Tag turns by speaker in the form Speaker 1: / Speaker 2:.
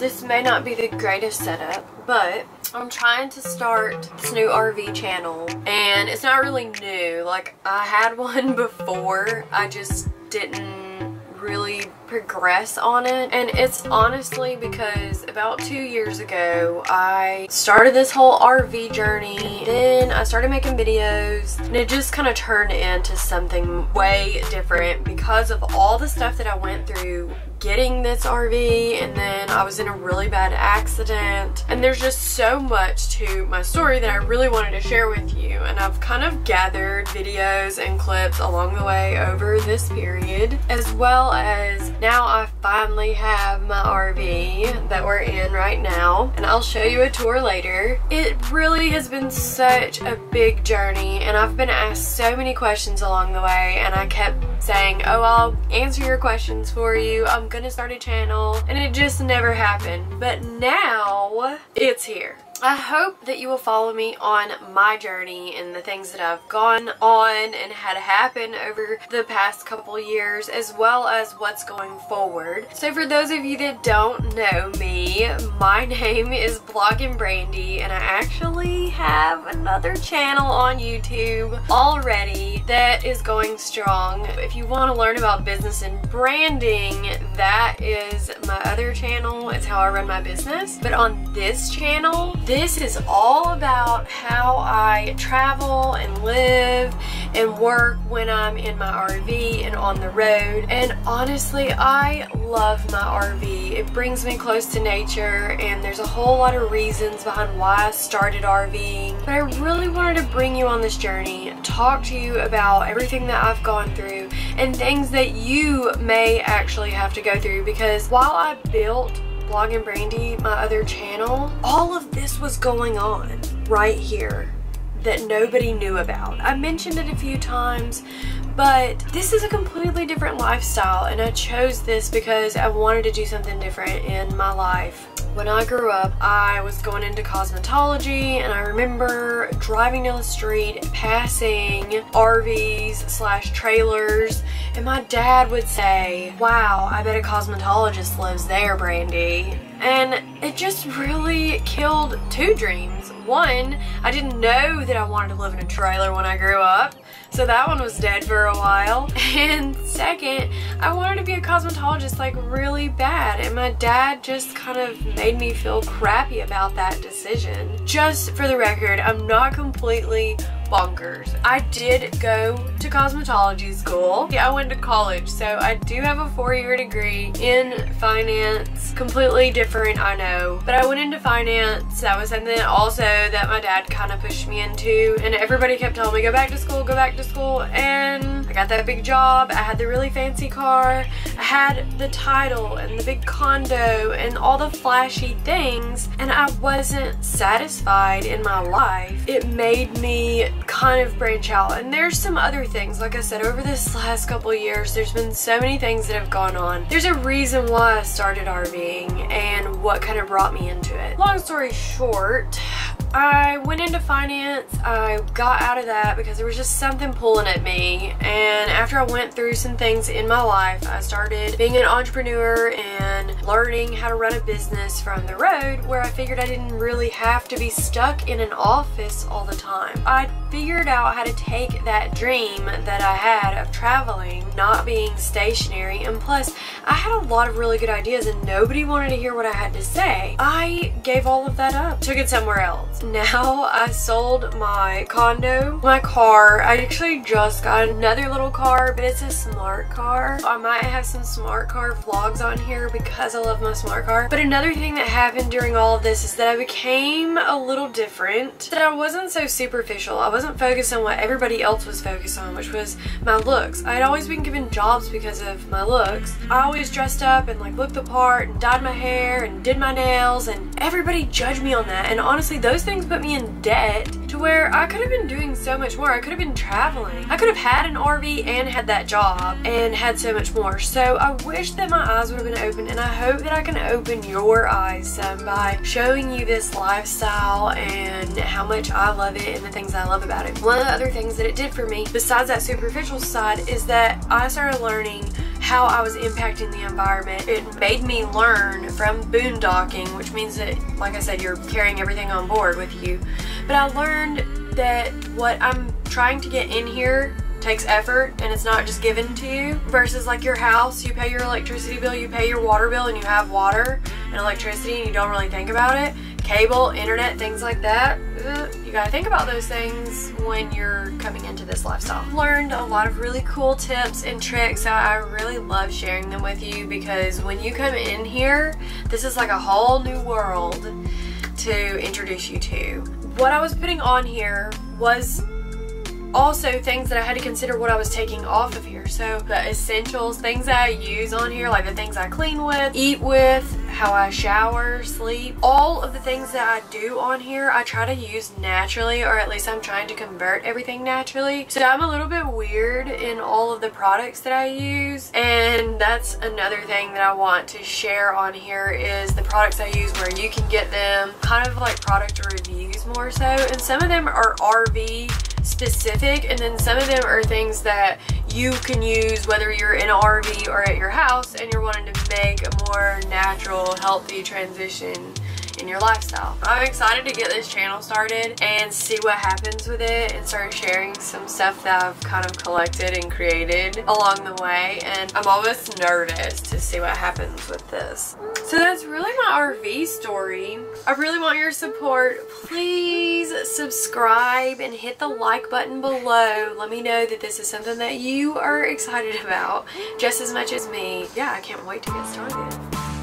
Speaker 1: This may not be the greatest setup, but I'm trying to start this new RV channel, and it's not really new. Like, I had one before, I just didn't really progress on it, and it's honestly because about 2 years ago I started this whole RV journey. Then I started making videos, and it just kind of turned into something way different because of all the stuff that I went through getting this RV, and then I was in a really bad accident, and there's just so much to my story that I really wanted to share with you, and I've kind of gathered videos and clips along the way over this period, as well as now I finally have my RV that we're in right now, and I'll show you a tour later. It really has been such a big journey, and I've been asked so many questions along the way, and I kept saying, oh, I'll answer your questions for you, I'm gonna start a channel, and it just never happened. But now it's here. I hope that you will follow me on my journey and the things that I've gone on and had happen over the past couple years, as well as what's going forward. So for those of you that don't know me, my name is Blogging Brandi, and I actually have another channel on YouTube already that is going strong. If you want to learn about business and branding, that is my other channel. It's how I run my business. But on this channel, this is all about how I travel and live and work when I'm in my RV and on the road. And honestly, I love my RV. It brings me close to nature, and there's a whole lot of reasons behind why I started RVing. But I really wanted to bring you on this journey, talk to you about everything that I've gone through and things that you may actually have to go through, because while I built Blogging Brandi, my other channel, all of this was going on right here that nobody knew about. I mentioned it a few times, but this is a completely different lifestyle, and I chose this because I wanted to do something different in my life. When I grew up, I was going into cosmetology, and I remember driving down the street, passing RVs / trailers, and my dad would say, wow, I bet a cosmetologist lives there, Brandi. And it just really killed two dreams. One, I didn't know that I wanted to live in a trailer when I grew up, so that one was dead for a while. And second, I wanted to be a cosmetologist like really bad, and my dad just kind of made me feel crappy about that decision. Just for the record, I'm not completely bonkers. I did go to cosmetology school. Yeah, I went to college, so I do have a 4-year degree in finance. Completely different, I know, but I went into finance. That was something also that my dad kind of pushed me into, and everybody kept telling me, go back to school, go back to school, and I got that big job. I had the really fancy car, I had the title and the big condo and all the flashy things, and I wasn't satisfied in my life. It made me kind of branch out, and there's some other things. Like I said, over this last couple of years, there's been so many things that have gone on. There's a reason why I started RVing and what kind of brought me into it. Long story short, I went into finance. I got out of that because there was just something pulling at me, and after I went through some things in my life, I started being an entrepreneur and learning how to run a business from the road, where I figured I didn't really have to be stuck in an office all the time. I figured out how to take that dream that I had of traveling, not being stationary, and plus I had a lot of really good ideas and nobody wanted to hear what I had to say. I gave all of that up, took it somewhere else. Now I sold my condo, my car. I actually just got another little car, but it's a smart car. I might have some smart car vlogs on here because I love my smart car. But another thing that happened during all of this is that I became a little different, that I wasn't so superficial. I wasn't focused on what everybody else was focused on, which was my looks. I'd always been given jobs because of my looks. I always dressed up and like looked the part and dyed my hair and did my nails, and everybody judged me on that. And honestly, those things put me in debt to where I could have been doing so much more. I could have been traveling. I could have had an RV and had that job and had so much more. So I wish that my eyes would have been open, and I hope that I can open your eyes some by showing you this lifestyle and how much I love it and the things I love about it. One of the other things that it did for me, besides that superficial side, is that I started learning how I was impacting the environment. It made me learn from boondocking, which means that, like I said, you're carrying everything on board with you. But I learned that what I'm trying to get in here takes effort, and it's not just given to you, versus like your house, you pay your electricity bill, you pay your water bill, and you have water and electricity and you don't really think about it. Cable, internet, things like that, you gotta think about those things when you're coming into this lifestyle. I've learned a lot of really cool tips and tricks, so I really love sharing them with you, because when you come in here, this is like a whole new world to introduce you to. What I was putting on here was also things that I had to consider what I was taking off of here. So the essentials, things that I use on here, like the things I clean with, eat with, how I shower, sleep, all of the things that I do on here, I try to use naturally, or at least I'm trying to convert everything naturally. So I'm a little bit weird in all of the products that I use, and that's another thing that I want to share on here is the products I use, where you can get them kind of like product reviews more so, and some of them are RV specific, and then some of them are things that you can use whether you're in an RV or at your house and you're wanting to make a more natural, healthy transition in your lifestyle. I'm excited to get this channel started and see what happens with it, and start sharing some stuff that I've kind of collected and created along the way, and I'm almost nervous to see what happens with this. So that's really my RV story. I really want your support. Please subscribe and hit the like button below. Let me know that this is something that you are excited about just as much as me. Yeah, I can't wait to get started.